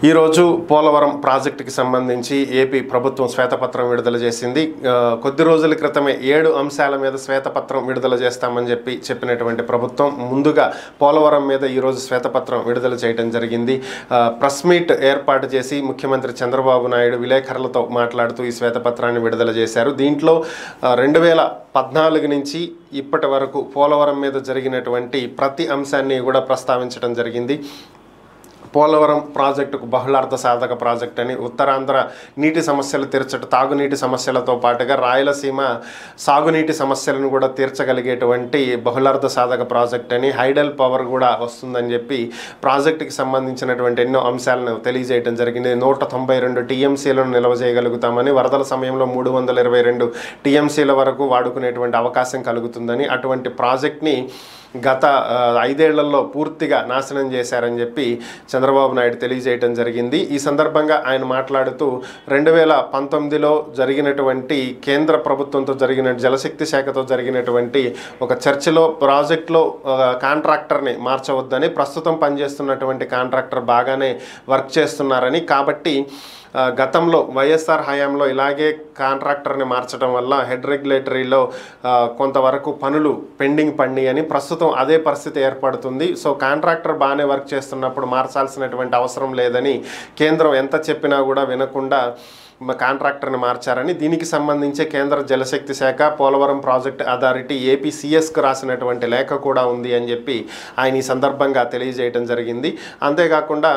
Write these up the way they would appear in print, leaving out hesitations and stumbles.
ఈరోజు పోలవరం ప్రాజెక్టుకి సంబంధించి ఏపీ ప్రభుత్వం శ్వేతపత్రం విడుదల చేసింది. కొద్ది రోజుల క్రితమే 7 అంశాల మీద శ్వేతపత్రం విడుదల చేస్తామని చెప్పినటువంటి ప్రభుత్వం ముందుగా పోలవరం మీద ఈరోజు శ్వేతపత్రం విడుదల చేయడం జరిగింది. ప్రెస్ మీట్ ఏర్పాటు చేసి ముఖ్యమంత్రి చంద్రబాబు నాయుడు విలేకరులతో మాట్లాడుతూ ఈ శ్వేతపత్రాన్ని విడుదల చేశారు. దీంట్లో 2014 నుంచి ఇప్పటి వరకు పోలవరం మీద జరిగినటువంటి ప్రతి అంశాన్ని కూడా ప్రస్తావించడం జరిగింది. పోలవరం ప్రాజెక్టుకు బహుళార్థ సాధక ప్రాజెక్ట్ అని, ఉత్తరాంధ్ర నీటి సమస్యలు తాగునీటి సమస్యలతో పాటుగా రాయలసీమ సాగునీటి సమస్యలను కూడా తీర్చగలిగేటువంటి బహుళార్థ సాధక ప్రాజెక్ట్ అని, హైడల్ పవర్ కూడా వస్తుందని చెప్పి ప్రాజెక్టుకి సంబంధించినటువంటి ఎన్నో అంశాలను తెలియజేయడం జరిగింది. 192 టీఎంసీలను నిల్వ చేయగలుగుతామని, వరదల సమయంలో 322 టీఎంసీల వరకు వాడుకునేటువంటి అవకాశం కలుగుతుందని, అటువంటి ప్రాజెక్ట్ని గత 5 ఏళ్లలో పూర్తిగా నాశనం చేశారని చెప్పి చంద్రబాబు నాయుడు తెలియజేయడం జరిగింది. ఈ సందర్భంగా ఆయన మాట్లాడుతూ 2019లో జరిగినటువంటి కేంద్ర ప్రభుత్వంతో జలశక్తి శాఖతో జరిగినటువంటి ఒక చర్చలో ప్రాజెక్టులో కాంట్రాక్టర్ని మార్చవద్దని, ప్రస్తుతం పనిచేస్తున్నటువంటి కాంట్రాక్టర్ బాగానే వర్క్ చేస్తున్నారని, కాబట్టి గతంలో వైఎస్ఆర్ హయాంలో ఇలాగే కాంట్రాక్టర్ని మార్చడం వల్ల హెడ్ రెగ్యులేటరీలో కొంతవరకు పనులు పెండింగ్ అని, ప్రస్తుతం అదే పరిస్థితి ఏర్పడుతుంది. సో కాంట్రాక్టర్ బాగానే వర్క్ చేస్తున్నప్పుడు మార్చాల్సినటువంటి అవసరం లేదని, కేంద్రం ఎంత చెప్పినా కూడా వినకుండా కాంట్రాక్టర్ని మార్చారని, దీనికి సంబంధించి కేంద్ర జలశక్తి శాఖ, పోలవరం ప్రాజెక్ట్ అథారిటీ ఏపీసీఎస్కు రాసినటువంటి లేఖ కూడా ఉంది అని చెప్పి ఆయన ఈ సందర్భంగా తెలియజేయడం జరిగింది. అంతేకాకుండా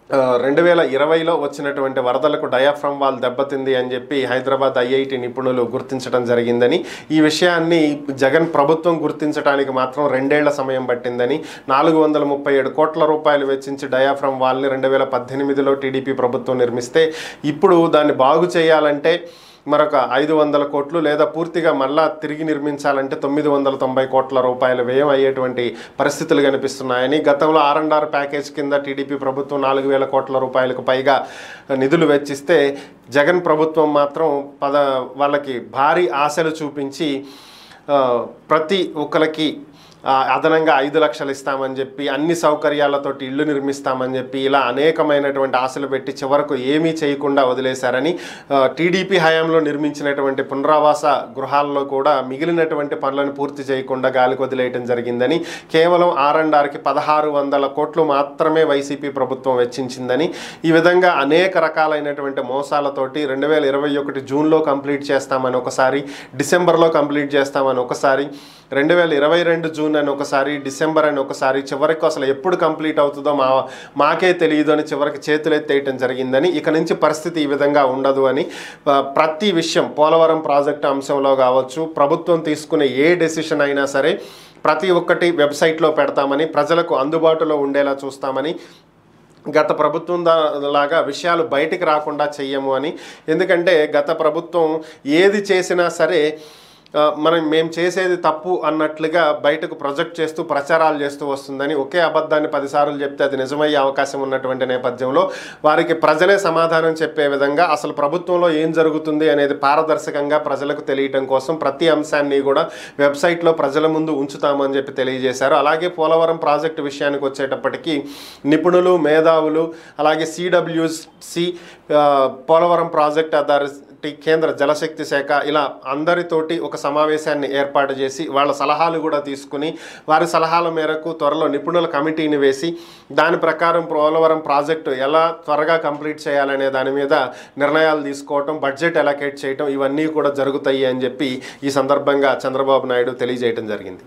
2020లో వచ్చినటువంటి వరదలకు డయాఫ్రమ్ వాల్ దెబ్బతింది అని చెప్పి హైదరాబాద్ ఐఐటి నిపుణులు గుర్తించడం జరిగిందని, ఈ విషయాన్ని జగన్ ప్రభుత్వం గుర్తించడానికి మాత్రం 2 ఏళ్ల సమయం పట్టిందని, 437 కోట్ల రూపాయలు వెచ్చించి డయాఫ్రమ్ వాల్ని 2018లో టీడీపీ ప్రభుత్వం నిర్మిస్తే, ఇప్పుడు దాన్ని బాగు చేయాలంటే మరొక 500 కోట్లు లేదా పూర్తిగా మళ్ళా తిరిగి నిర్మించాలంటే 990 కోట్ల రూపాయల వ్యయం అయ్యేటువంటి పరిస్థితులు కనిపిస్తున్నాయని, గతంలో R&R ప్యాకేజ్ కింద టీడీపీ ప్రభుత్వం 4000 కోట్ల రూపాయలకు పైగా నిధులు వెచ్చిస్తే, జగన్ ప్రభుత్వం మాత్రం వాళ్ళకి భారీ ఆశలు చూపించి ప్రతి ఒక్కరికి అదనంగా 5 లక్షలు ఇస్తామని చెప్పి, అన్ని సౌకర్యాలతోటి ఇళ్ళు నిర్మిస్తామని చెప్పి, ఇలా అనేకమైనటువంటి ఆశలు పెట్టి చివరకు ఏమీ చేయకుండా వదిలేశారని, టీడీపీ హయాంలో నిర్మించినటువంటి పునరావాస గృహాల్లో కూడా మిగిలినటువంటి పనులను పూర్తి చేయకుండా గాలికి వదిలేయడం జరిగిందని, కేవలం R&Rకి 1600 కోట్లు మాత్రమే వైసీపీ ప్రభుత్వం వెచ్చించిందని, ఈ విధంగా అనేక రకాలైనటువంటి మోసాలతోటి 2021 జూన్లో కంప్లీట్ చేస్తామని ఒకసారి, డిసెంబర్లో కంప్లీట్ చేస్తామని ఒకసారి, 2022 జూన్ అని ఒకసారి, డిసెంబర్ అని ఒకసారి, చివరికి అసలు ఎప్పుడు కంప్లీట్ అవుతుందో మాకే తెలియదు అని చివరికి చేతులెత్తేయటం జరిగిందని, ఇక నుంచి పరిస్థితి ఈ విధంగా ఉండదు అని, ప్రతి విషయం పోలవరం ప్రాజెక్టు అంశంలో కావచ్చు, ప్రభుత్వం తీసుకునే ఏ డెసిషన్ అయినా సరే ప్రతి ఒక్కటి వెబ్సైట్లో పెడతామని, ప్రజలకు అందుబాటులో ఉండేలా చూస్తామని, గత ప్రభుత్వం లాగా విషయాలు బయటికి రాకుండా చెయ్యము అని, ఎందుకంటే గత ప్రభుత్వం ఏది చేసినా సరే మేము చేసేది తప్పు అన్నట్లుగా బయటకు ప్రొజెక్ట్ చేస్తూ ప్రచారాలు చేస్తూ వస్తుందని, ఒకే అబద్ధాన్ని 10 సార్లు చెప్తే అది నిజమయ్యే అవకాశం ఉన్నటువంటి నేపథ్యంలో వారికి ప్రజలే సమాధానం చెప్పే విధంగా అసలు ప్రభుత్వంలో ఏం జరుగుతుంది అనేది పారదర్శకంగా ప్రజలకు తెలియటం కోసం ప్రతి అంశాన్ని కూడా వెబ్సైట్లో ప్రజల ముందు ఉంచుతామని చెప్పి తెలియజేశారు. అలాగే పోలవరం ప్రాజెక్టు విషయానికి వచ్చేటప్పటికీ నిపుణులు, మేధావులు, అలాగే CWC, పోలవరం ప్రాజెక్ట్ అథారిటీ, కేంద్ర జలశక్తి శాఖ, ఇలా అందరితోటి ఒక సమావేశాన్ని ఏర్పాటు చేసి వాళ్ళ సలహాలు కూడా తీసుకుని, వారి సలహాల మేరకు త్వరలో నిపుణుల కమిటీని వేసి దాని ప్రకారం పోలవరం ప్రాజెక్టు ఎలా త్వరగా కంప్లీట్ చేయాలనే దాని మీద నిర్ణయాలు తీసుకోవటం, బడ్జెట్ అలొకేట్ చేయటం, ఇవన్నీ కూడా జరుగుతాయి అని చెప్పి ఈ సందర్భంగా చంద్రబాబు నాయుడు తెలియజేయడం జరిగింది.